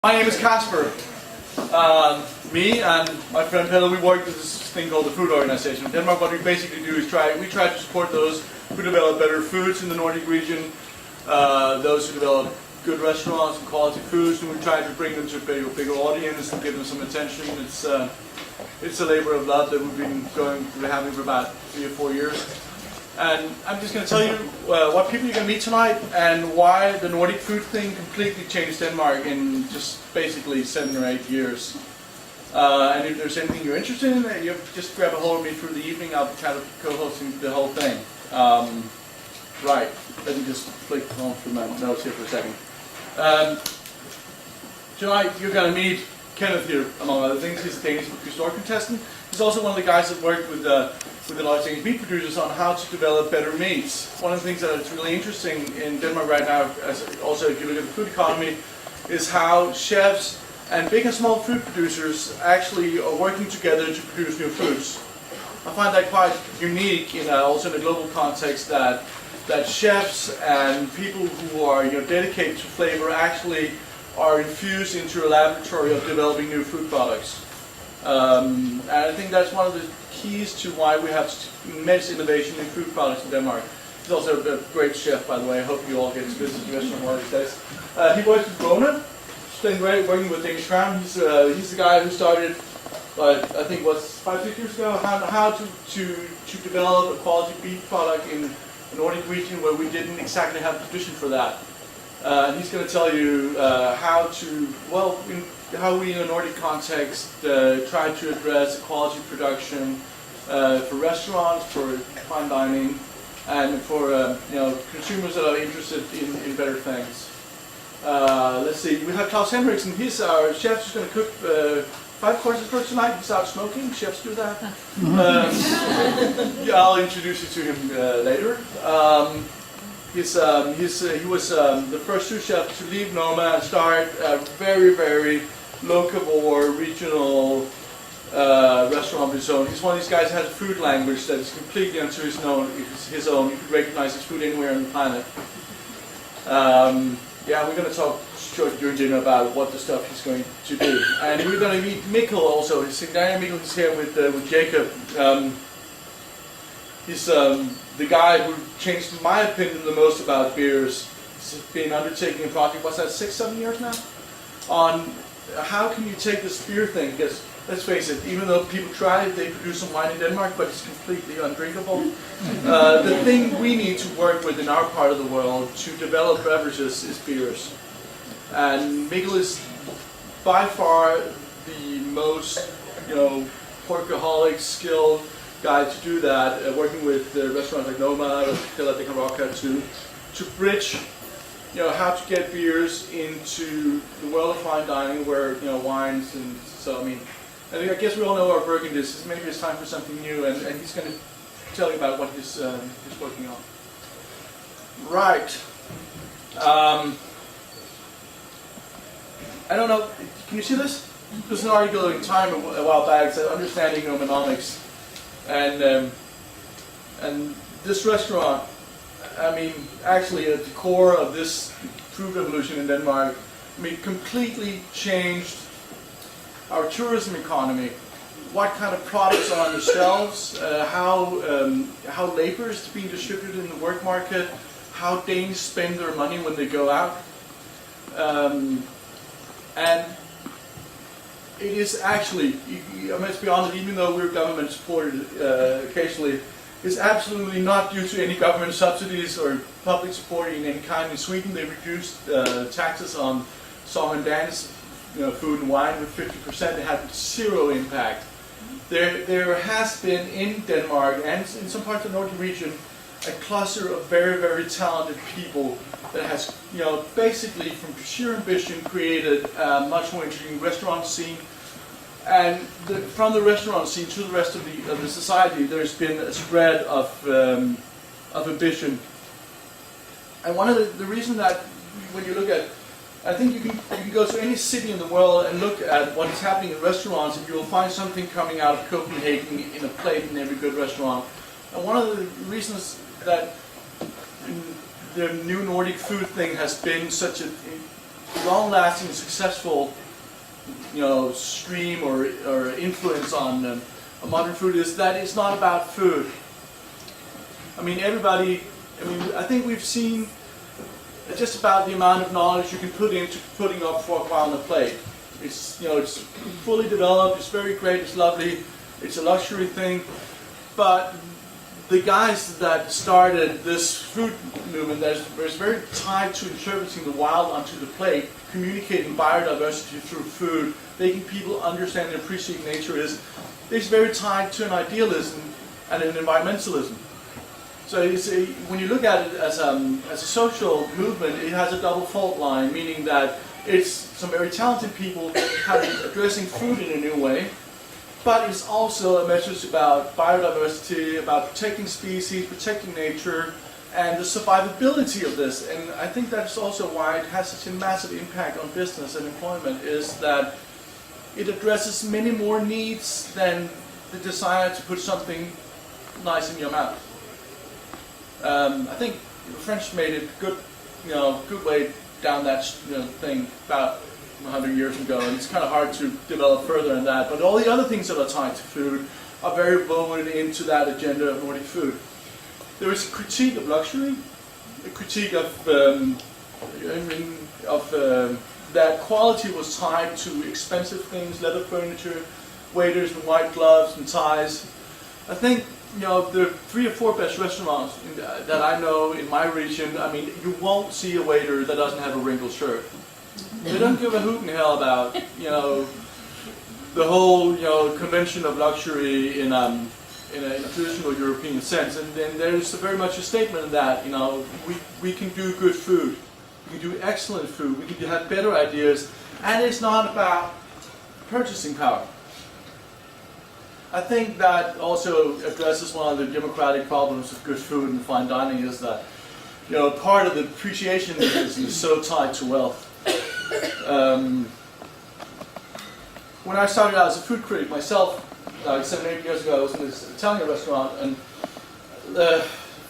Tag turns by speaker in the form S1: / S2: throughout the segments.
S1: My name is Casper. Me and my friend Pelle, we work with this thing called the Food Organization in Denmark. What we basically do is try to support those who develop better foods in the Nordic region, those who develop good restaurants and quality foods, and we try to bring them to a bigger audience and give them some attention. It's a labor of love that we've been having for about 3 or 4 years. And I'm just going to tell you what people you're going to meet tonight and why the Nordic food thing completely changed Denmark in just basically 7 or 8 years. And if there's anything you're interested in, you just grab a hold of me through the evening. I'll be kind of co-hosting the whole thing. Right, let me just flick on through my notes here for a second. Tonight you're going to meet Kenneth here, among other things. He's a Danish historic contestant. He's also one of the guys that worked with the large Danish meat producers on how to develop better meats. One of the things that is really interesting in Denmark right now, also if you look at the food economy, is how chefs and big and small food producers actually are working together to produce new foods. I find that quite unique, also in a global context, that chefs and people who are dedicated to flavor actually are infused into a laboratory of developing new food products. And I think that's one of the keys to why we have immense innovation in food products in Denmark. He's also a great chef, by the way. I hope you all get to visit the restaurant one of these days. He works with Rona. He's been great working with Danish Crown. He's the guy who started, I think, 5-6 years ago, how to develop a quality beef product in the Nordic region where we didn't exactly have a tradition for that. And he's going to tell you how we in a Nordic context try to address quality production for restaurants, for fine dining, and for consumers that are interested in better things. Let's see, we have Claus Henriksen. He's our chef who's going to cook 5 courses for tonight. He's out smoking. Chefs do that. I'll introduce you to him later. He was the first sous chef to leave Noma and start a very, very locavore, regional restaurant of his own. He's one of these guys who has a food language that is completely unto his own. You can recognize his food anywhere on the planet. We're going to talk during dinner about what the stuff he's going to do. And we're going to meet Mikkel also. Mikkel is here with Jacob. He's the guy who changed my opinion the most about beers. He's been undertaking a project, 6-7 years now? On how can you take this beer thing, because let's face it, even though people try it, they produce some wine in Denmark, but it's completely undrinkable. The thing we need to work with in our part of the world to develop beverages is beers. And Mikkel is by far the most, workaholic, skilled guy to do that, working with restaurants like Noma, to bridge, how to get beers into the world of fine dining, where wines and so. I guess we all know our Burgundies. Maybe it's time for something new, and he's going to tell you about what he's working on. Right. I don't know. Can you see this? There's an article in Time a while back that Understanding Nomonomics. And this restaurant, actually at the core of this food revolution in Denmark, completely changed our tourism economy. What kind of products are on the shelves, how labor is being distributed in the work market, how Danes spend their money when they go out. And it is actually, let's be honest, even though we're government supported occasionally, it's absolutely not due to any government subsidies or public support in any kind. In Sweden, they reduced taxes on song and dance, food and wine with 50%. They had zero impact. There has been in Denmark and in some parts of the Nordic region a cluster of very, very talented people that has, basically from sheer ambition created a much more interesting restaurant scene. And from the restaurant scene to the rest of the society, there's been a spread of ambition. And one of the reason that when you look at, I think you can go to any city in the world and look at what is happening in restaurants, and you will find something coming out of Copenhagen in a plate in every good restaurant. And one of the reasons that the new Nordic food thing has been such a long-lasting, successful, stream or influence on modern food is that it's not about food. I mean, I think we've seen just about the amount of knowledge you can put into putting up foie gras on the plate. It's, it's fully developed, it's very great, it's lovely, it's a luxury thing, but the guys that started this food movement that is very tied to interpreting the wild onto the plate, communicating biodiversity through food, making people understand and appreciate nature is very tied to an idealism and an environmentalism. So when you look at it as a social movement, it has a double fault line, meaning that it's some very talented people addressing food in a new way, but it's also a message about biodiversity, about protecting species, protecting nature, and the survivability of this. And I think that's also why it has such a massive impact on business and employment, is that it addresses many more needs than the desire to put something nice in your mouth. I think the French made it good way down that thing about 100 years ago, and it's kind of hard to develop further than that. But all the other things that are tied to food are very woven into that agenda of Nordic food. There is a critique of luxury, a critique of that quality was tied to expensive things, leather furniture, waiters in white gloves and ties. I think the 3 or 4 best restaurants that I know in my region, I mean, you won't see a waiter that doesn't have a wrinkled shirt. They don't give a hoot in hell about, the whole, convention of luxury in a traditional European sense. And then there's very much a statement in that, we can do good food, we can do excellent food, we can have better ideas, and it's not about purchasing power. I think that also addresses one of the democratic problems of good food and fine dining, is that part of the appreciation is so tied to wealth. When I started out as a food critic myself, like 7 or 8 years ago, I was in this Italian restaurant, and I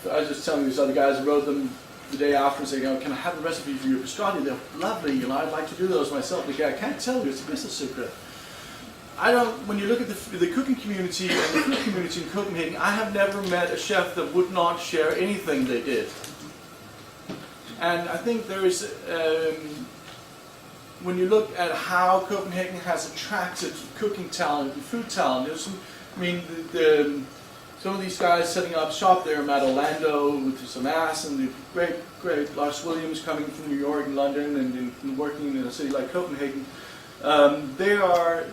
S1: was just telling these other guys, I wrote them the day after and saying, can I have a recipe for your biscotti? They're lovely, I'd like to do those myself. But I can't tell you, it's a business secret. When you look at the cooking community and the food community in Copenhagen, I have never met a chef that would not share anything they did. And I think there is, when you look at how Copenhagen has attracted cooking talent and food talent, there's some of these guys setting up shop there, Matt Orlando with some ass, and the great Lars Williams coming from New York and London and working in a city like Copenhagen, they are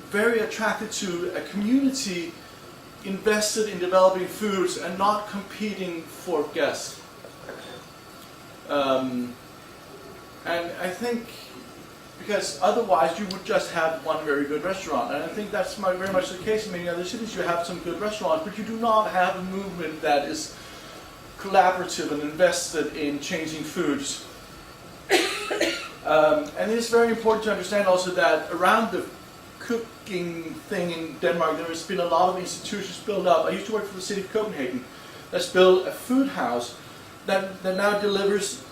S1: very attracted to a community invested in developing foods and not competing for guests. And I think because otherwise you would just have one very good restaurant, and I think that's very much the case in many other cities. You have some good restaurants, but you do not have a movement that is collaborative and invested in changing foods. And it's very important to understand also that around the cooking thing in Denmark, there has been a lot of institutions built up. I used to work for the city of Copenhagen. That's built a food house that now delivers,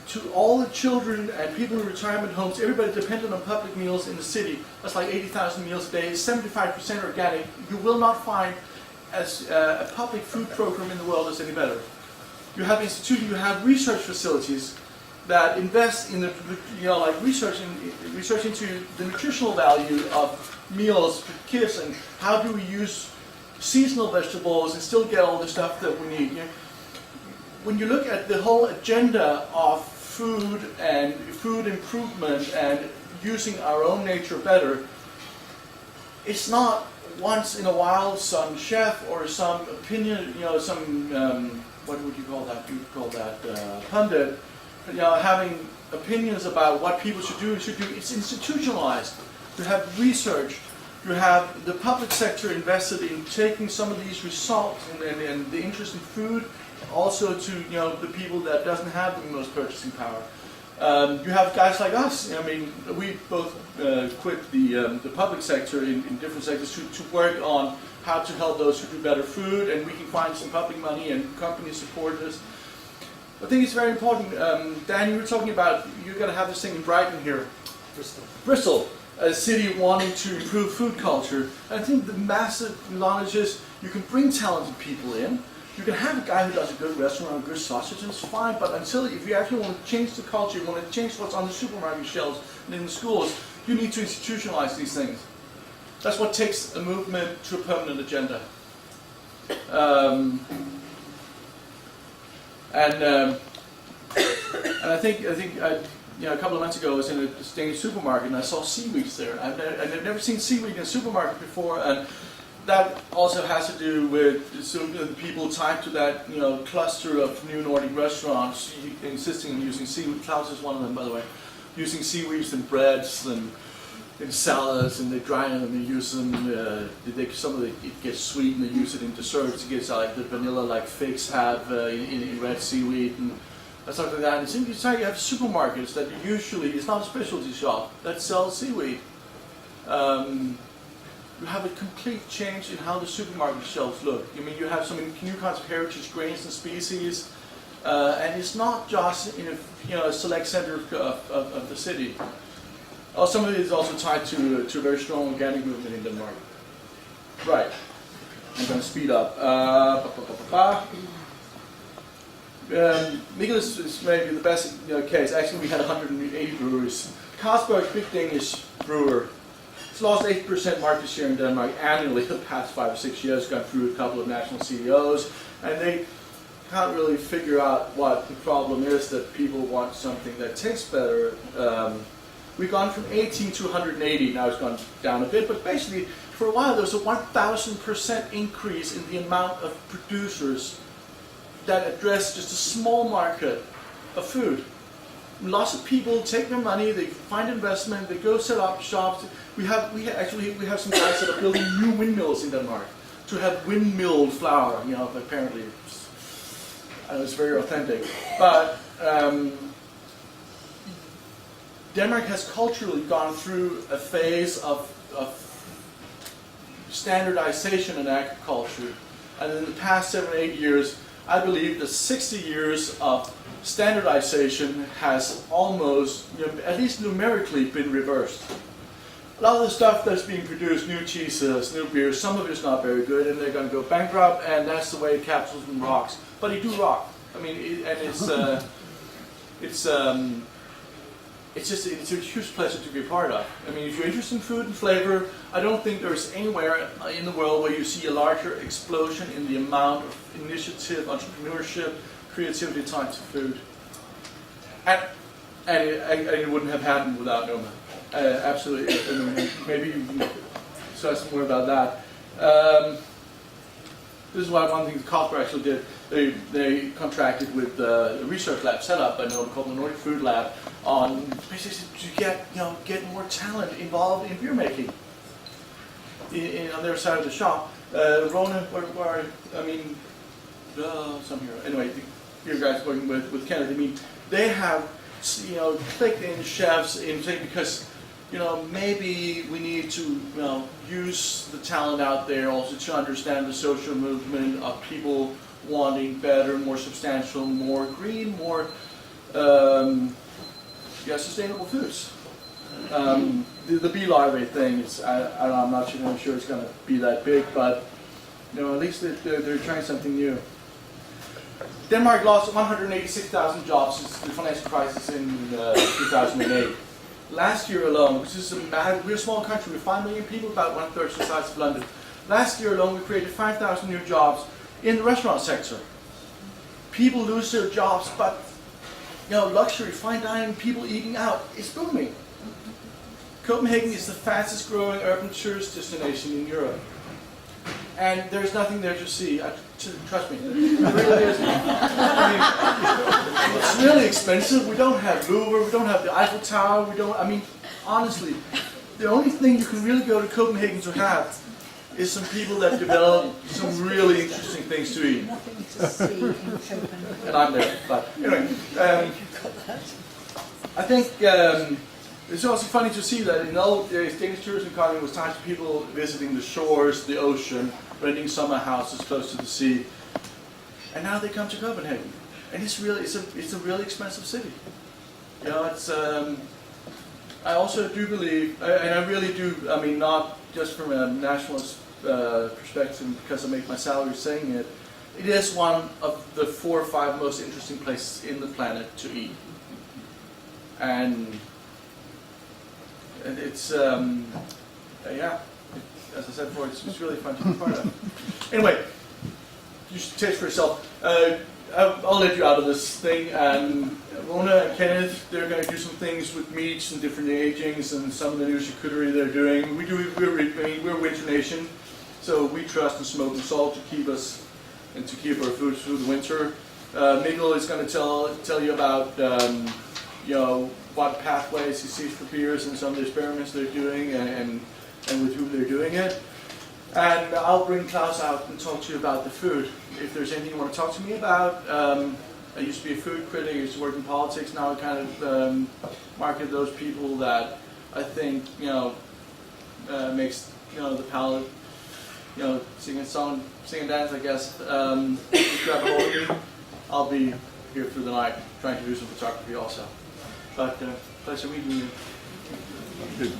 S1: to all the children and people in retirement homes, everybody dependent on public meals in the city. That's like 80,000 meals a day, 75% organic. You will not find a public food program in the world that's any better. You have institutions, you have research facilities that invest in the, research into the nutritional value of meals for kids, and how do we use seasonal vegetables and still get all the stuff that we need. When you look at the whole agenda of food and food improvement and using our own nature better, it's not once in a while some chef or some opinion, what would you call that? You would call that pundit, having opinions about what people should do. It's institutionalized. You have research. You have the public sector invested in taking some of these results and the interest in food also to the people that doesn't have the most purchasing power. You have guys like us. We both quit the public sector in different sectors to work on how to help those who do better food, and we can find some public money and companies support us. I think it's very important. Dan, you were talking about you're going to have this thing in Brighton here. Bristol, a city wanting to improve food culture. And I think the massive advantage is you can bring talented people in. You can have a guy who does a good restaurant, a good sausage, and it's fine. But if you actually want to change the culture, you want to change what's on the supermarket shelves and in the schools, you need to institutionalize these things. That's what takes a movement to a permanent agenda. And I think a couple of months ago I was in a Danish supermarket and I saw seaweeds there. I've never seen seaweed in a supermarket before, and that also has to do with the people tied to that cluster of new Nordic restaurants insisting on using seaweed. Claus is one of them, by the way, using seaweeds in breads and in salads, and they dry them and they use them. Some of it gets sweet and they use it in desserts. It gets like the vanilla like figs have in red seaweed and stuff like that. And it's like you have supermarkets that usually, it's not a specialty shop that sells seaweed. You have a complete change in how the supermarket shelves look. I mean, you have some new kinds of heritage grains and species, and it's not just in a select center of the city. Some of it is also tied to a very strong organic movement in Denmark. Right. I'm going to speed up. Mikkel is maybe the best case. Actually, we had 180 breweries. Carlsberg, big Danish brewer, it's lost 8% market share in Denmark annually the past 5 or 6 years. Gone through a couple of national CEOs, and they can't really figure out what the problem is, that people want something that tastes better. We've gone from 18 to 180, now it's gone down a bit, but basically for a while there was a 1,000% increase in the amount of producers that address just a small market of food. Lots of people take their money, they find investment, they go set up shops. We have some guys that are building new windmills in Denmark to have windmilled flour, apparently it's very authentic. But Denmark has culturally gone through a phase of standardization in agriculture, and in the past 7 or 8 years, I believe that 60 years of standardization has almost, at least numerically, been reversed. A lot of the stuff that's being produced, new cheeses, new beers, some of it's not very good, and they're going to go bankrupt, and that's the way capitalism rocks. But it do rock. I mean, it's a huge pleasure to be a part of. I mean, if you're interested in food and flavor, I don't think there's anywhere in the world where you see a larger explosion in the amount of initiative, entrepreneurship, creativity tied to food. And it wouldn't have happened without Noma. Absolutely. Maybe you can say some more about that. This is one thing Carlsberg actually did. They contracted with a research lab set up by Noma called the Nordic Food Lab on basically to get more talent involved in beer making on their side of the shop. Rona, some here. Anyway, the beer guys working with Kenneth. I mean, they have clicked in chefs in because maybe we need to use the talent out there also to understand the social movement of people wanting better, more substantial, more green, more sustainable foods. The bee larvae thing is, I'm not sure it's going to be that big, but at least they're trying something new. Denmark lost 186,000 jobs since the financial crisis in 2008. Last year alone, which is we're a small country with 5 million people, about 1/3 the size of London. Last year alone, we created 5,000 new jobs in the restaurant sector. People lose their jobs, but luxury, fine dining, people eating out, it's booming. Copenhagen is the fastest growing urban tourist destination in Europe. And there's nothing there to see. Trust me, it really isn't. It's really expensive. We don't have Louvre, we don't have the Eiffel Tower, honestly, the only thing you can really go to Copenhagen to have is some people that develop some really interesting things to eat.
S2: Nothing to see in Copenhagen.
S1: And I'm there. But anyway, I think it's also funny to see that in old days, Danish tourism economy was tied to people visiting the shores, the ocean, renting summer houses close to the sea. And now they come to Copenhagen. and it's a really expensive city. You know, it's. I also do believe, and I really do. I mean, not just from a nationalist perspective, because I make my salary saying it. It is one of the 4 or 5 most interesting places in the planet to eat, and it's yeah. As I said before, it's really fun to be part of. Anyway, you should taste for yourself. I'll let you out of this thing. And Rona and Kenneth, they're going to do some things with meats and different agings and some of the new charcuterie they're doing. We're Winter Nation, so we trust in smoke and salt to keep us and to keep our food through the winter. Mikkel is going to tell you about you know, what pathways he sees for beers and some of the experiments they're doing and with whom they're doing it. And I'll bring Claus out and talk to you about the food. If there's anything you want to talk to me about, I used to be a food critic, I used to work in politics, now I kind of market those people that I think, you know, makes, you know, the palate, you know, sing and dance, I guess. Grab a hold of me. I'll be here through the night trying to do some photography also. But pleasure meeting you. Good.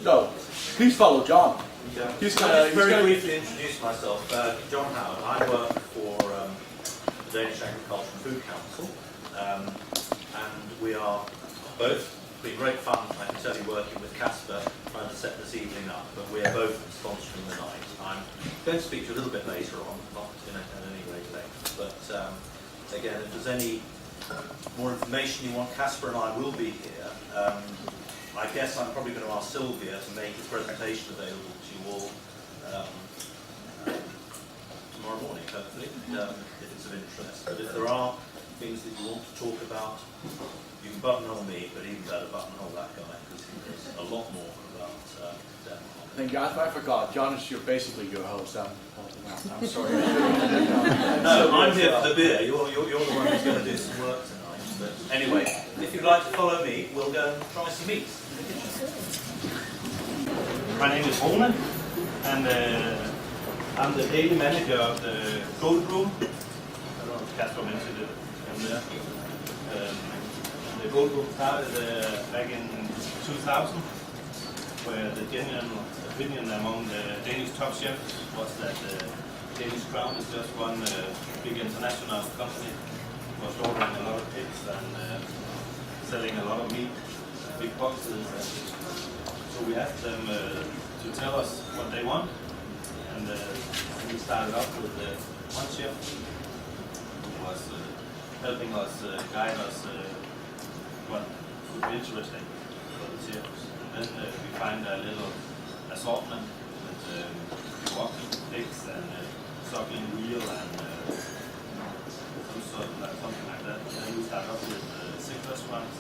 S1: So, please follow John.
S3: Yeah.
S1: He's
S3: I'll
S1: gonna
S3: very briefly introduce myself. John Howard. I work for the Danish Agriculture and Food Council, and we are both been great fun. I can tell you, working with Casper, trying to set this evening up. But we are both sponsoring the night. I'm going to speak to you a little bit later on, not in any great length. But again, if there's any more information you want, Casper and I will be here. I guess I'm probably going to ask Sylvia to make the presentation available to you all tomorrow morning, hopefully, if it's of interest. But if there are things that you want to talk about, you can buttonhole me, but even better buttonhole that guy, because he knows a lot more about Denmark.
S1: Thank you. I forgot. John is basically your host. I'm sorry.
S3: No, I'm here for the beer. You're the one who's going to do some work tonight. But anyway, if you'd like to follow me, we'll go and try some meat in the kitchen.
S4: My name is Rona, and I'm the daily manager of the Gold Room. I don't know if Casper mentioned it from there. The Gold Room started back in 2000, where the genuine opinion among the Danish top chefs was that the Danish Crown is just one big international company was ordering a lot of pigs and selling a lot of meat, big boxes. So we asked them to tell us what they want, and we started off with one chef who was helping us, guide us what would be interesting for the chefs. And then we find a little assortment with walking pigs and suckling wheel and something like that. And we start off with 6 restaurants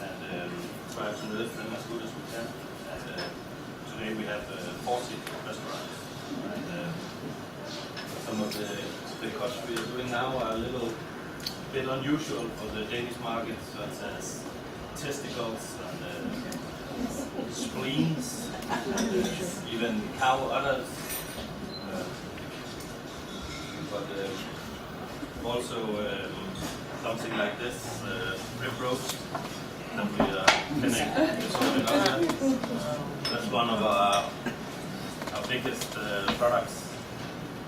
S4: and try to live them as good as we can. And today we have 40 restaurants. And some of the cuts we are doing now are a little bit unusual for the Danish market, such as testicles and spleens, and even cow udders. But also something like this, rib roast, that we are pinning. That's one of our biggest products.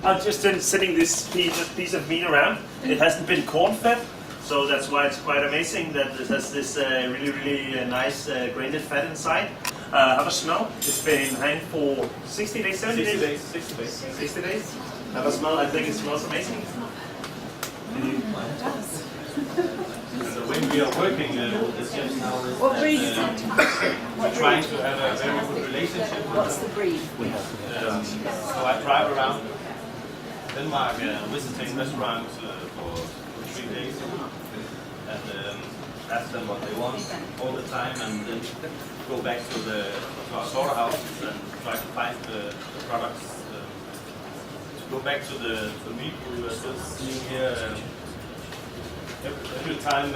S5: I'm just sitting this piece of meat around. It hasn't been corn-fed, so that's why it's quite amazing that it has this really nice grated fat inside. Have a smell. It's been hanged for 60 days, 70 days?
S4: 60 days.
S5: 60 days. Have a smell. I think it smells amazing.
S4: So when we are working with the chefs now,
S2: What breed is
S4: we're trying to have a very good relationship with
S2: What's the breed?
S4: so I drive around Denmark visiting restaurants for 3 days and ask them what they want all the time, and then go back to our slaughterhouses and try to find the products. To go back to the meat we were just seeing here, every time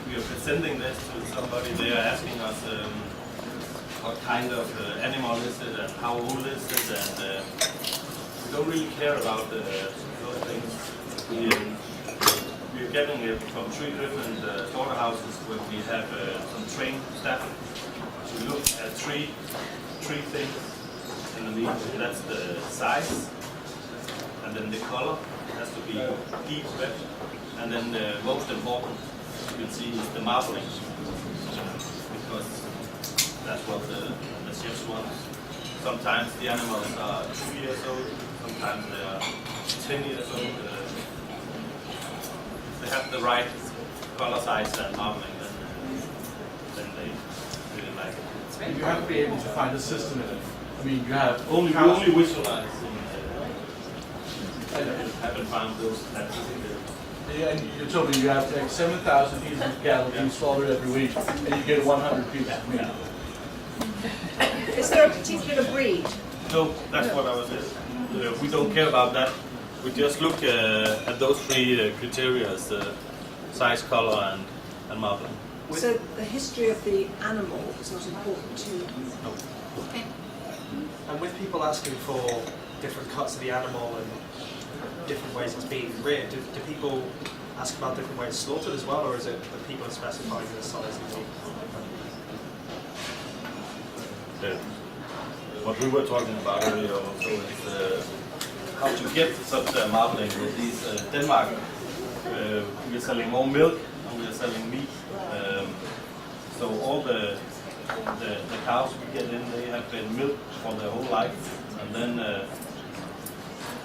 S4: we are presenting this to somebody, they are asking us what kind of animal is it and how old is it, and we don't really care about those things. We're getting it from 3 different slaughterhouses where we have some trained staff to look at three things in the meat. That's the size, and then the color has to be deep red, and then the most important you can see is the marbling, because that's what the chefs want. Sometimes the animals are 2 years old, sometimes they are 10 years old. They have the right color size and marbling, then they really like it.
S1: You have to be able to find a system in it. I mean, you have
S4: We only visualize. I haven't found those statistics.
S1: Yeah, and you told me you have to take 7,000 pieces of cattle being slaughtered every week, and you get 100 pieces of meat.
S2: Is there a particular breed?
S4: No, that's what I was saying. We don't care about that. We just look at those 3 criteria: size, color, and marbling.
S2: So the history of the animal is not important to you?
S4: No.
S2: Okay.
S6: And with people asking for different cuts of the animal and different ways it's being reared, do people ask about different ways slaughtered as well, or is it that people are specifying the size of the meat?
S4: What we were talking about earlier also is how to get such marbling with these Denmark. We're selling more milk and we're selling meat. So all the cows we get in, they have been milked for their whole life, and then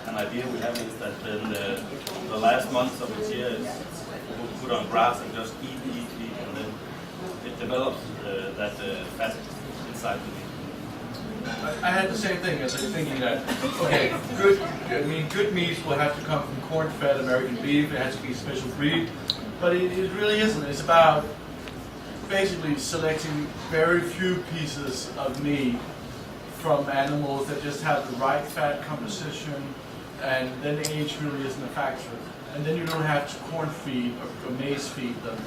S4: an idea we have is that then the last months of the year is put on grass and just eat, and then it develops that fat inside the meat.
S1: I had the same thing as I was thinking that, okay, good meat will have to come from corn-fed American beef, it has to be a special breed, but it really isn't. It's about basically selecting very few pieces of meat from animals that just have the right fat composition, and then the age really isn't a factor. And then you don't have to corn feed or maize feed them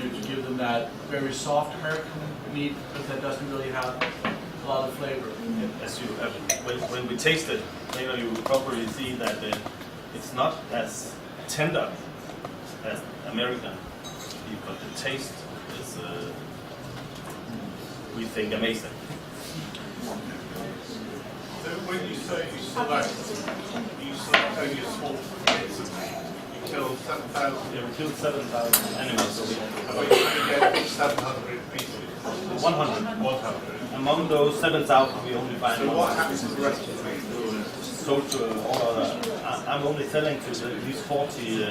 S1: to give them that very soft American meat, but that doesn't really have a lot of flavor.
S4: As you have, when we taste it, you will probably see that it's not as tender as American beef, but the taste is, we think, amazing.
S7: So when you say you select only a small bits of meat, you kill 7,000,
S4: Yeah, we killed 7,000 animals a week.
S7: but you only get 700 pieces.
S4: 100. Among those 7,000, we only find.
S7: So what happens to the rest of the meat?
S4: Sold to all other. I'm only selling to these 40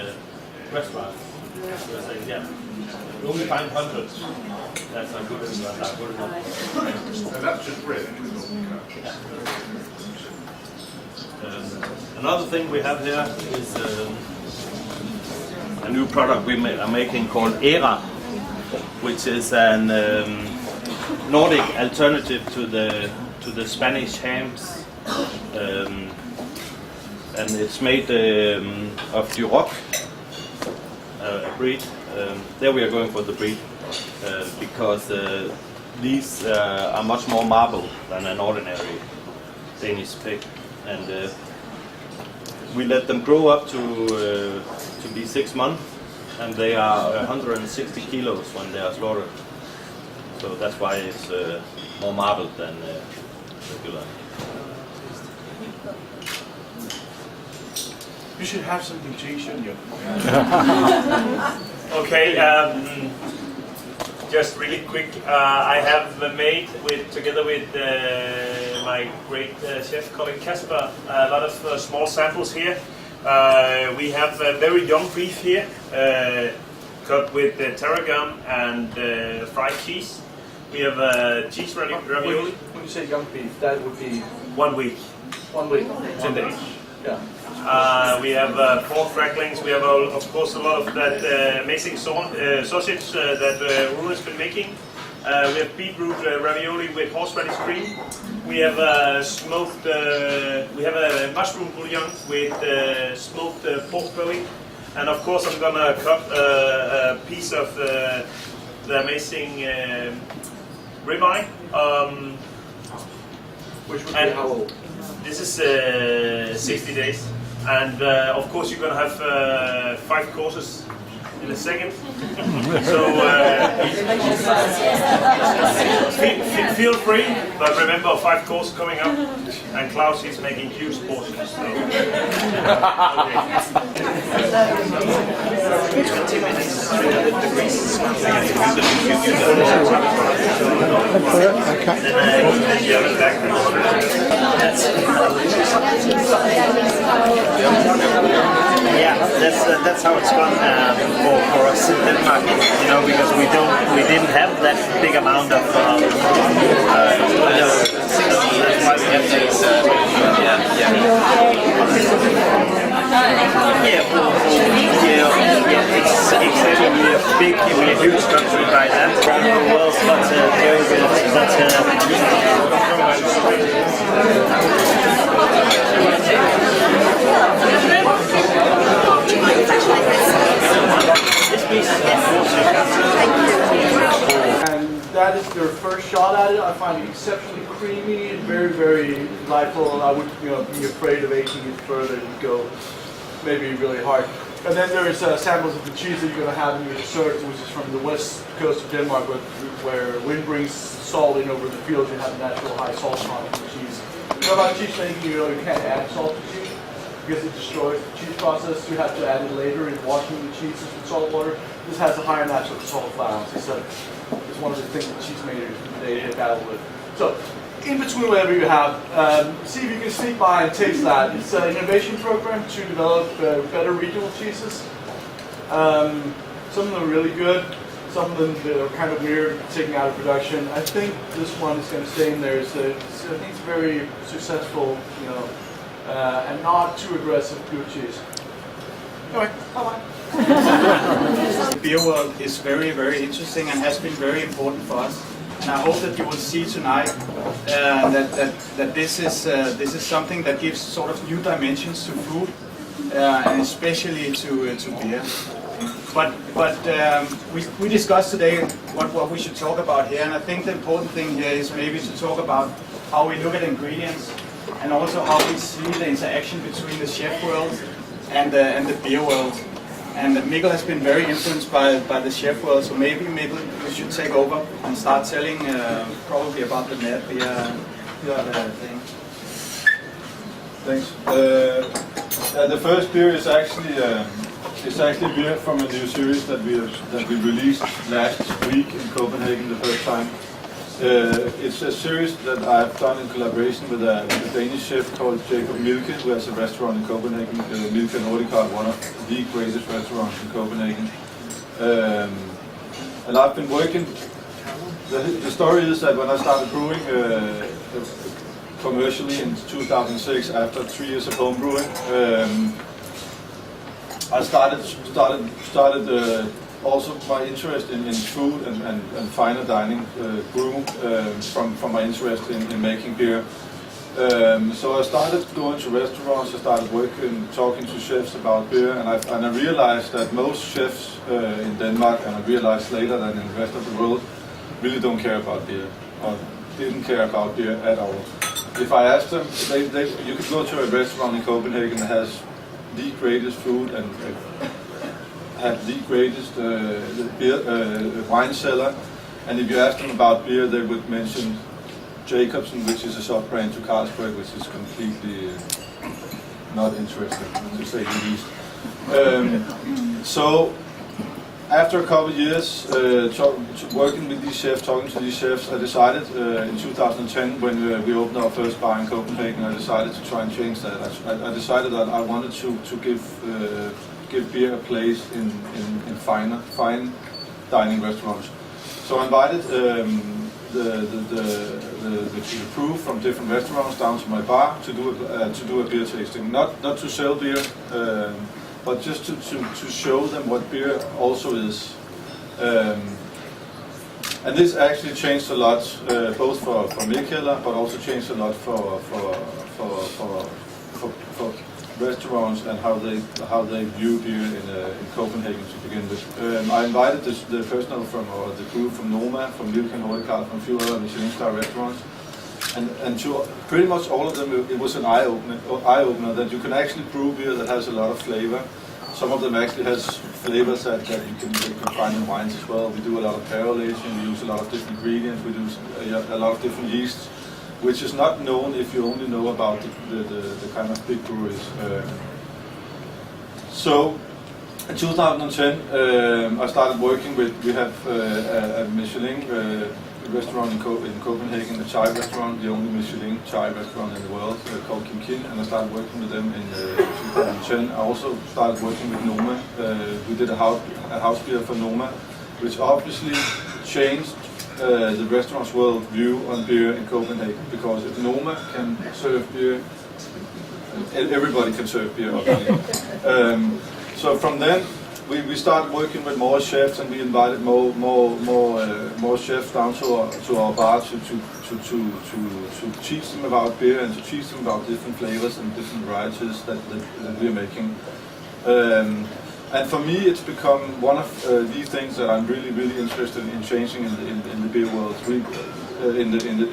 S4: restaurants. So I say, yeah, we only find 100. That's not good enough. Not good enough.
S7: So that's just bread.
S4: Another thing we have here is a new product we are making called Era, which is an Nordic alternative to the Spanish hams, and it's made of Duroc, a breed. There we are going for the breed because these are much more marble than an ordinary Danish pig, and we let them grow up to be 6 months, and they are 160 kilos when they are slaughtered. So that's why it's more marbled than regular.
S1: You should have something to eat, shouldn't you?
S5: Okay, just really quick, I have made together with my great chef colleague Kasper a lot of small samples here. We have a very young beef here, cut with tarragon and fried cheese. We have cheese ravioli.
S1: When you say young beef, that would be
S5: 1 week.
S1: 1 week.
S5: 10 days.
S1: Yeah.
S5: We have pork cracklings. We have, of course, a lot of that amazing sausage that Rune has been making. We have beetroot ravioli with horseradish cream. We have smoked. We have a mushroom bouillon with smoked pork belly, and of course, I'm gonna cut a piece of the amazing ribeye.
S1: Which would be
S5: And
S1: how old?
S5: this is 60 days. And of course you're going to have 5 courses in a second. So feel free, but remember 5 courses coming up. And Claus is making huge portions. So. Okay.
S8: 20 minutes, 300 degrees.
S5: Yeah, that's how it's gone for us in Denmark. You know, because we didn't have that big amount of. That's why we have these. Exactly. We're a huge country by that around the world, but very good.
S1: And that is their first shot at it. I find it exceptionally creamy and very, very delightful. I would, be afraid of aging it further. It would go maybe really hard. And then there is samples of the cheese that you're going to have in your dessert, which is from the west coast of Denmark, where wind brings salt in over the fields. You have natural high salt content in cheese. You know about cheese making, you can't add salt to cheese because it destroys the cheese process. You have to add it later in washing the cheeses with salt water. This has a higher natural salt allowance. It's one of the things that cheese makers they battle with. So, in between whatever you have, see if you can sneak by and taste that. It's an innovation program to develop better regional cheeses. Some of them are really good. Some of them are kind of weird, taking out of production. I think this one is going to stay in there. I think it's very successful, and not too aggressive good cheese. Anyway, bye-bye.
S9: The beer world is very, very interesting and has been very important for us. And I hope that you will see tonight that this is something that gives sort of new dimensions to food, and especially to beer. But we discussed today what we should talk about here, and I think the important thing here is maybe to talk about how we look at ingredients and also how we see the interaction between the chef world and the beer world. And Mikkel has been very influenced by the chef world, so maybe Mikkel, you should take over and start telling probably about the net beer thing.
S10: Thanks. The first beer is actually beer from a new series that we released last week in Copenhagen the first time. It's a series that I've done in collaboration with a Danish chef called Mikkel, who has a restaurant in Copenhagen, Nordic, one of the greatest restaurants in Copenhagen. And I've been working. The story is that when I started brewing commercially in 2006, after 3 years of home brewing, I started also my interest in food and finer dining grew from my interest in making beer. So I started going to restaurants, I started working, talking to chefs about beer, and I realized that most chefs in Denmark, and I realized later that in the rest of the world, really don't care about beer, or didn't care about beer at all. If I asked them, you could go to a restaurant in Copenhagen that has the greatest food and have the greatest wine cellar, and if you ask them about beer, they would mention Jacobsen, which is a sub-brand to Carlsberg, which is completely not interesting, to say the least. So, after a couple of years working with these chefs, talking to these chefs, I decided in 2010, when we opened our first bar in Copenhagen, I decided to try and change that. I decided that I wanted to give beer a place in fine dining restaurants. So I invited the crew from different restaurants down to my bar to do a beer tasting. Not to sell beer, but just to show them what beer also is. And this actually changed a lot, both for Mikkel, but also changed a lot for restaurants and how they view beer in Copenhagen to begin with. I invited the personnel from the crew from Noma, from Nordic, from a few other Michelin star restaurants, and to pretty much all of them, it was an eye-opener that you can actually brew beer that has a lot of flavor. Some of them actually has flavors that you can find in wines as well. We do a lot of barrel aging, we use a lot of different ingredients, we do a lot of different yeasts, which is not known if you only know about the kind of big breweries. So in 2010, I started working with, we have a Michelin restaurant in Copenhagen, a Thai restaurant, the only Michelin Thai restaurant in the world, called Cuisine, and I started working with them in 2010. I also started working with Noma. We did a house beer for Noma, which obviously changed the restaurant's world view on beer in Copenhagen, because if Noma can serve beer, everybody can serve beer, obviously. So from then, we started working with more chefs, and we invited more chefs down to our bar to teach them about beer and to teach them about different flavors and different varieties that we are making. And for me, it's become one of these things that I'm really interested in changing in the beer world, in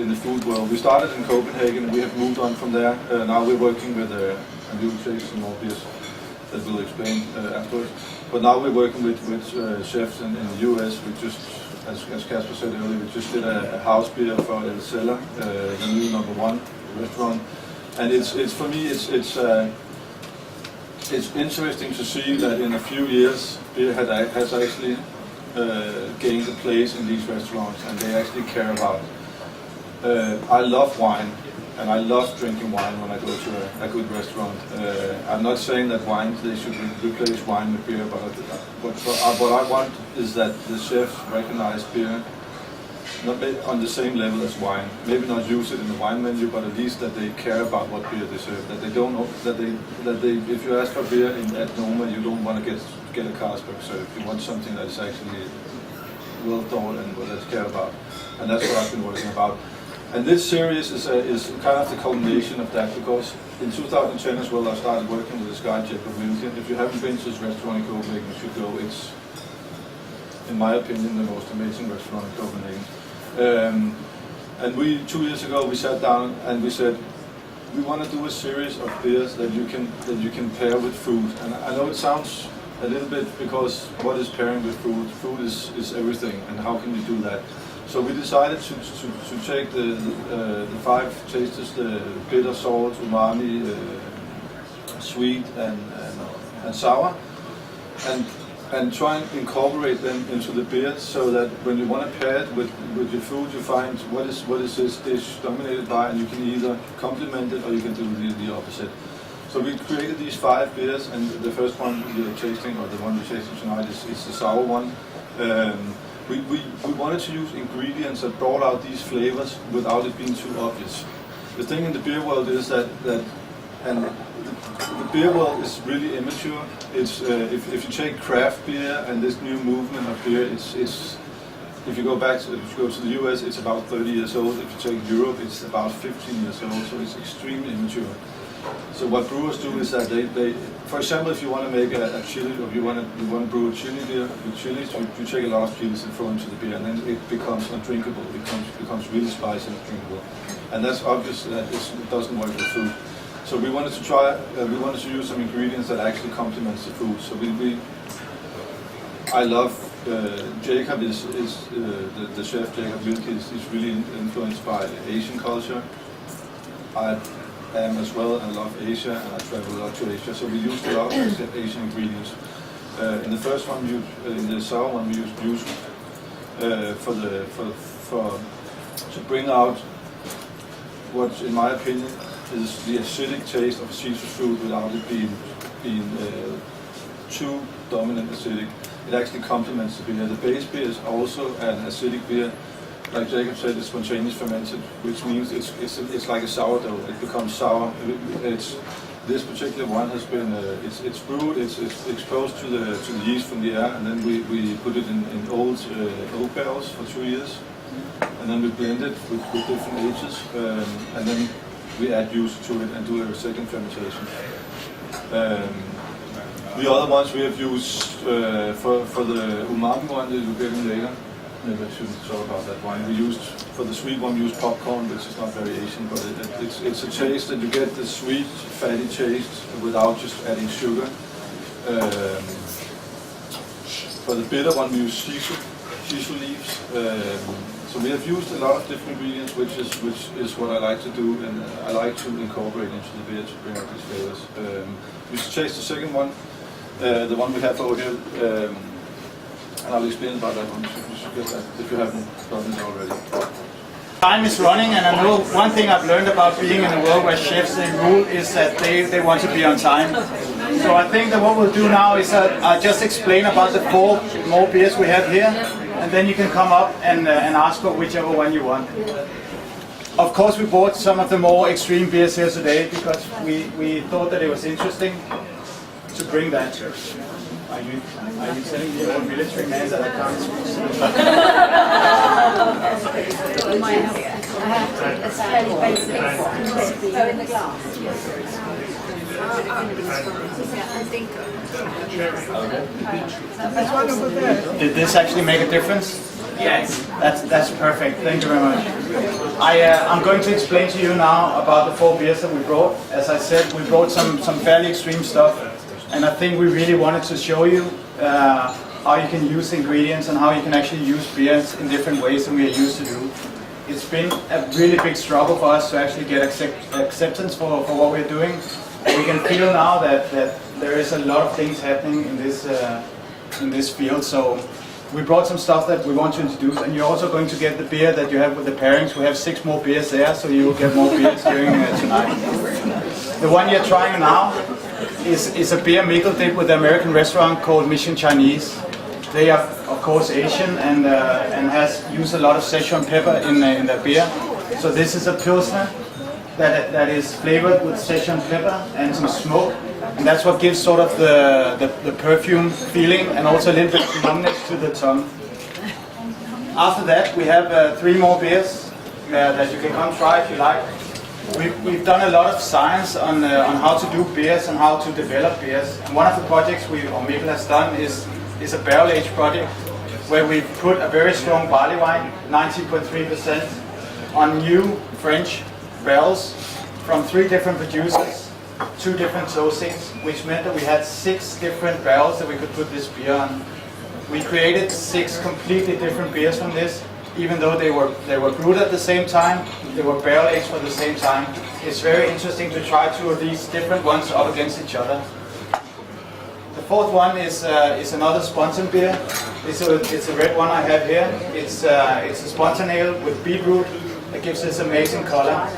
S10: the food world. We started in Copenhagen, and we have moved on from there. Now we're working with, and we will taste some more beers that we'll explain afterwards. But now we're working with chefs in the US. We just, as Kasper said earlier, we just did a house beer for El Cellar, the new #1 restaurant. And it's for me, it's interesting to see that in a few years, beer has actually gained a place in these restaurants, and they actually care about it. I love wine, and I love drinking wine when I go to a good restaurant. I'm not saying that they should replace wine with beer, but what I want is that the chefs recognize beer not on the same level as wine. Maybe not use it in the wine menu, but at least that they care about what beer they serve. That they don't know that they if you ask for beer at Noma, you don't want to get a Carlsberg served. You want something that is actually well thought and that's cared about. And that's what I've been working about. And this series is kind of the culmination of that, because in 2010 as well, I started working with this guy, Mikkel. If you haven't been to this restaurant in Copenhagen, you should go. It's, in my opinion, the most amazing restaurant in Copenhagen. And 2 years ago, we sat down and we said, we want to do a series of beers that you can pair with food. And I know it sounds a little bit, because what is pairing with food? Food is everything, and how can you do that? So we decided to take the 5 tastes, the bitter, salt, umami, sweet, and sour, and try and incorporate them into the beer, so that when you want to pair it with your food, you find what is this dish dominated by, and you can either complement it or you can do the opposite. So we created these 5 beers, and the first one you're tasting, or the one you're tasting tonight, is the sour one. We wanted to use ingredients that brought out these flavors without it being too obvious. The thing in the beer world is that the beer world is really immature. It's if you take craft beer and this new movement of beer, if you go to the US, it's about 30 years old. If you take Europe, it's about 15 years old. So it's extremely immature. So what brewers do is that they for example, if you want to make a chili, or you want to brew a chili beer with chilies, you take a lot of chilies and throw into the beer, and then it becomes undrinkable. It becomes really spicy and undrinkable, and that's obvious that it doesn't work with food. So we wanted to we wanted to use some ingredients that actually complements the food. So I love Jacob is the chef Jacob Mikkel is really influenced by Asian culture. I am as well, and love Asia, and I travel a lot to Asia. So we used a lot of Asian ingredients. In the first one, in the sour one, we used yuzu to bring out what, in my opinion, is the acidic taste of citrus fruit without it being too dominant acidic. It actually complements the beer. The base beer is also an acidic beer. Like Jacob said, it's spontaneous fermented, which means it's like a sourdough. It becomes sour. This particular one has been it's brewed. It's exposed to the yeast from the air, and then we put it in old oak barrels for 2 years, and then we blend it with different ages, and then we add yuzu to it and do a second fermentation. The other ones we have used for the umami one that you get in later. maybe I shouldn't talk about that wine. We used, for the sweet one, we used popcorn, which is not very Asian, but it's a taste that you get the sweet, fatty taste without just adding sugar. For the bitter one, we use shiso leaves. So we have used a lot of different ingredients, which is what I like to do, and I like to incorporate into the beer to bring out these flavors. We should taste the second one, the one we have over here, and I'll explain about that one. You should get that if you haven't done it already.
S9: Time is running, and I know one thing I've learned about being in a world where chefs, the rule is that they want to be on time. So I think that what we'll do now is I'll just explain about the 4 more beers we have here, and then you can come up and ask for whichever one you want. Of course, we bought some of the more extreme beers here today because we thought that it was interesting to bring that. Are you telling the old military man that I can't speak?
S8: It's fairly basic. So in the glass.
S9: Did this actually make a difference? Yes. That's perfect. Thank you very much. I'm going to explain to you now about the 4 beers that we brought. As I said, we brought some fairly extreme stuff, and I think we really wanted to show you how you can use ingredients and how you can actually use beers in different ways than we are used to do. It's been a really big struggle for us to actually get acceptance for what we're doing. We can feel now that there is a lot of things happening in this field. So we brought some stuff that we want to introduce, and you're also going to get the beer that you have with the pairings. We have 6 more beers there, so you will get more beers during tonight. The one you're trying now is a beer Mikkel did with the American restaurant called Mission Chinese. They are of course Asian and has used a lot of Szechuan pepper in their beer. So this is a pilsner that is flavored with Szechuan pepper and some smoke, and that's what gives sort of the perfume feeling and also a little bit of numbness to the tongue. After that we have 3 more beers that you can come try if you like. We've done a lot of science on how to do beers and how to develop beers, and one of the projects Mikkel has done is a barrel age project where we put a very strong barley wine, 90.3%, on new French barrels from 3 different producers, 2 different closings, which meant that we had 6 different barrels that we could put this beer on. We created 6 completely different beers from this, even though they were brewed at the same time, they were barrel aged for the same time. It's very interesting to try 2 of these different ones up against each other. The 4th one is another Spontan beer. It's a red one I have here. It's a Spontan ale with beetroot. It gives this amazing color.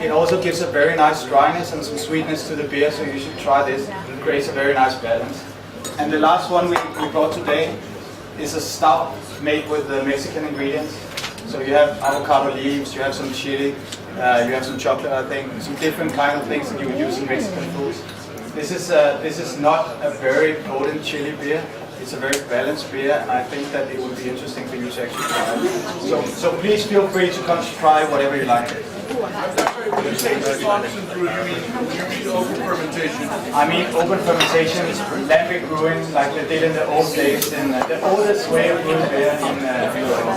S9: It also gives a very nice dryness and some sweetness to the beer, so you should try this. It creates a very nice balance. And the last one we brought today is a stout made with Mexican ingredients. So you have avocado leaves, you have some chili, you have some chocolate, I think, some different kind of things that you would use in Mexican foods. This is not a very potent chili beer. It's a very balanced beer, and I think that it would be interesting for you to actually try. So please feel free to come try whatever you like.
S1: When you say Hansen brew, you mean open fermentation?
S9: I mean open fermentation is lambic brewing, like they did in the old days, in the oldest way of brewing beer in Europe.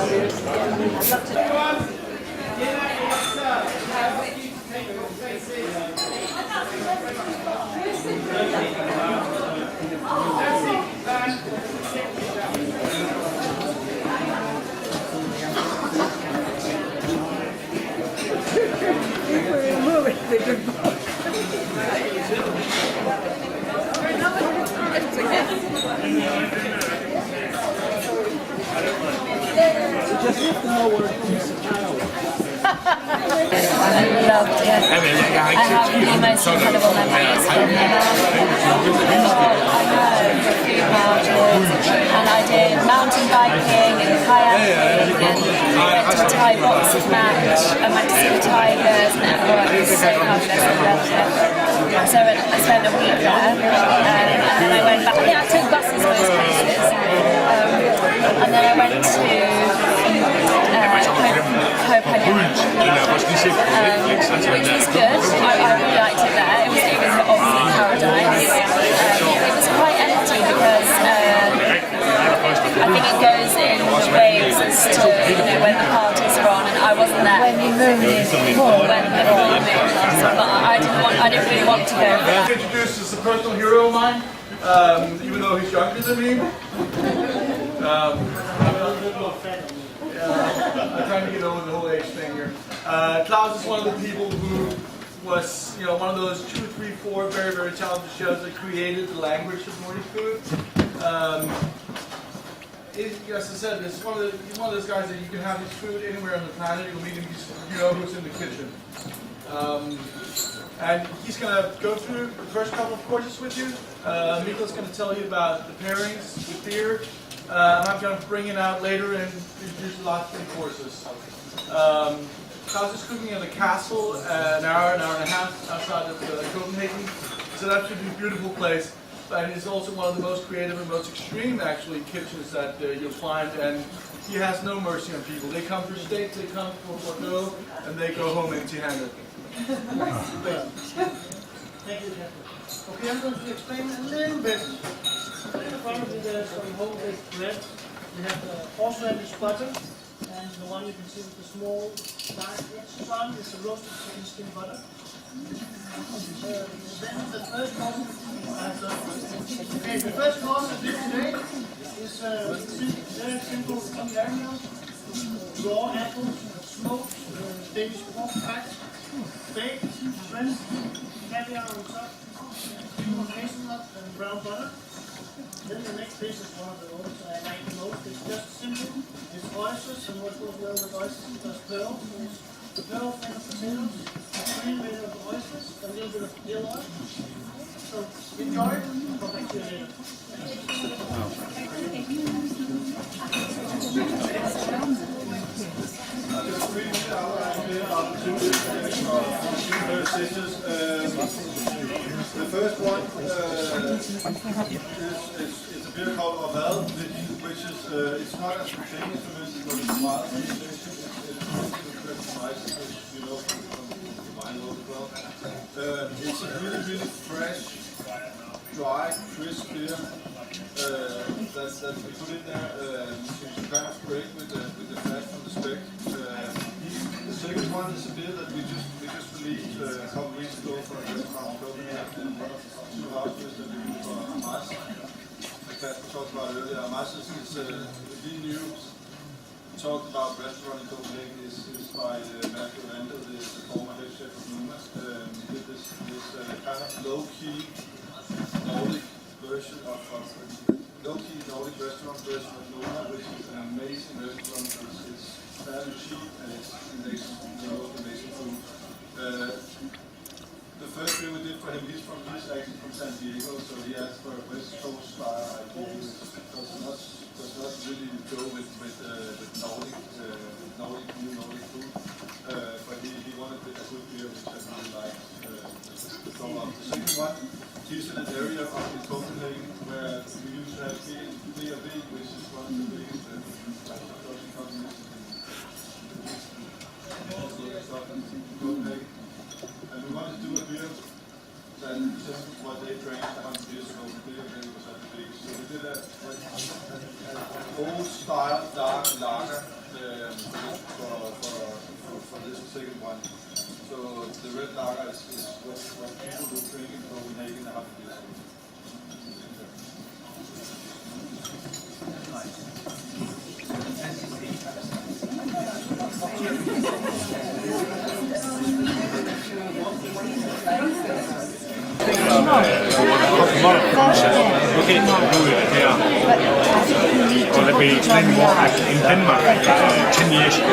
S8: I loved it. I have the most incredible memories from here. I heard food mountains, and I did mountain biking and kayaking, and went to a Thai boxing match, and went to see the tigers, and it was so fabulous. I loved it. So I spent a week there, and then I went back. Yeah, I took buses most places, and then I went to Copenhagen, which was good. I really liked it there. It was obviously paradise. It was quite empty because I think it goes in waves as to only moved more when the Borg made us, but I didn't really want to go for that.
S1: Introduced as a personal hero of mine, even though he's younger than me. I'm trying to get over the whole age thing here. Claus is one of the people who was, one of those 2, 3, 4 very, very talented chefs that created the language of Nordic food. As I said, he's one of those guys that you can have his food anywhere on the planet. You'll meet him, you know who's in the kitchen. And he's going to go through the first couple of courses with you. Mikkel's going to tell you about the pairings with beer. I'm going to bring it out later and introduce the last 3 courses. Claus is cooking at a castle an hour and a half outside of Copenhagen. It's an absolutely beautiful place, and it's also one of the most creative and most extreme, actually, kitchens that you'll find. And he has no mercy on people. They come for steak, they come for Bordeaux, and they go home empty-handed.
S11: Thank you, Kenneth. Okay, I'm going to explain a little bit. In front of you there's some whole-baked bread. We have horseradish butter, and the one you can see with the small dark edges on is the roasted chicken skin butter. Then the first course, the first course of this today is very simple lasagna, raw apples, smoked Danish pork fat, baked, shrimp, caviar on top, hazelnut and brown butter. Then the next dish is one of the ones I like the most. It's just simple. It's oysters, and what goes well with oysters is pearls. The pearls made of potatoes, cream made of oysters, a little bit of dill oil. So enjoy it, and come back to you later.
S10: The first one is a beer called Orval, which is it's not as famous to this, but it's mild. It's nice, you know, from the wine world as well. It's a really fresh, dry, crisp beer that we put in there to kind of break with the fat from the speck. The second one is a beer that we just released a couple of weeks ago from Copenhagen, one of the 2 houses that we do for Hamas. Like Casper talked about earlier, Hamas is the new talked about restaurant in Copenhagen is by Matthew Randall, the former head chef of Numa. He did this kind of low-key Nordic version of low-key Nordic restaurant version of Numa, which is an amazing restaurant. It's fairly cheap and it makes the most amazing food. The first beer we did for him, he's actually from San Diego, so he asked for a West Coast style idea, which does not really go with Nordic food, but he wanted a good beer, which I really liked. The second one, he's in an area up in Copenhagen where we used to have B&B, which is one of the biggest production companies in Copenhagen. And we wanted to do a beer that just what they drank 100 years ago, the beer really was at the big. So we did an old style dark lager for this second one. So the red lager is what people would drink in Copenhagen 100 years ago.
S7: Okay, here. Or let me explain more. In Denmark, 10 years ago,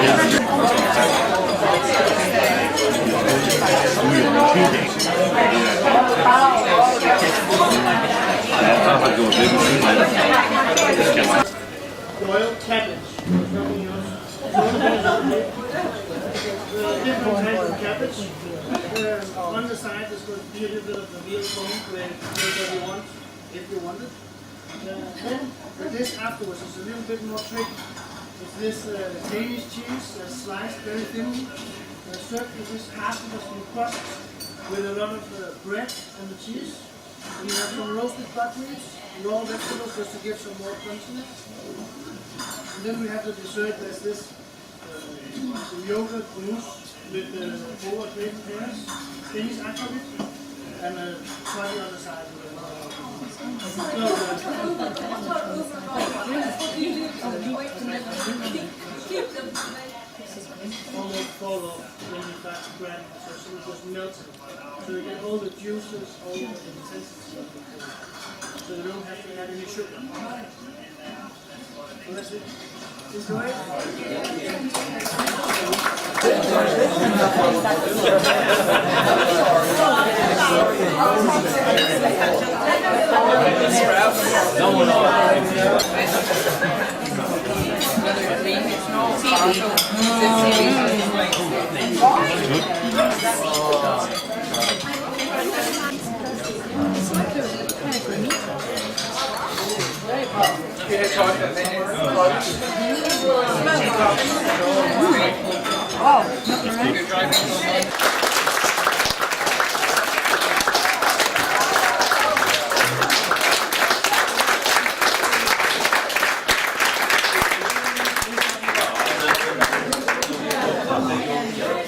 S11: Boiled cabbage. Different kinds of cabbage. On the side is going to be a little bit of the veal bone whatever you want, if you want it. Then the dish afterwards is a little bit more tricky. It's this Danish cheese sliced very thinly. Served with this castle that's been crushed with a lot of bread and the cheese. And you have some roasted butt meats, raw vegetables just to give some more crunchiness. And then we have the dessert. There's this some yogurt, mousse with over 20 pears, Danish aquavit, and slightly on the side with almost full of 25 grams, so it just melted. So you get all the juices, all the intensity of the food. So you don't have to add any sugar. So that's it. Enjoy it.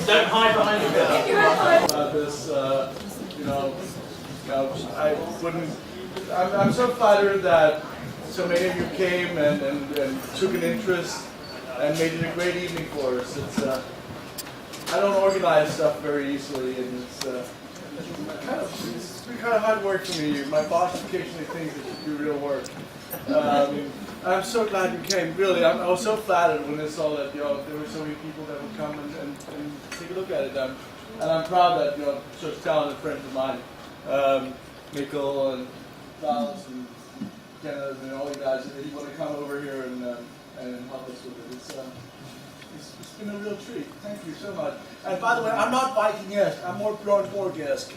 S5: Don't hide behind the girl.
S1: About this, I wouldn't. I'm so flattered that so many of you came and took an interest and made it a great evening for us. It's I don't organize stuff very easily, and it's been kind of hard work for me. My boss occasionally thinks that you do real work. I'm so glad you came. Really, I was so flattered when I saw that there were so many people that would come and take a look at it. And I'm proud that such talented friends of mine, Mikkel and Claus and Kenneth and all you guys, that you want to come over here and help us with it. It's been a real treat. Thank you so much. And by the way, I'm not Viking-esque. I'm more Borg-esque.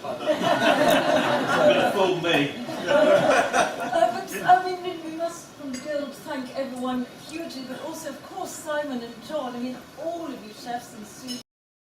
S5: Fool me.
S12: But I mean, we must from the Guild thank everyone hugely, but also, of course, Simon and John. I mean, all of you chefs and soup.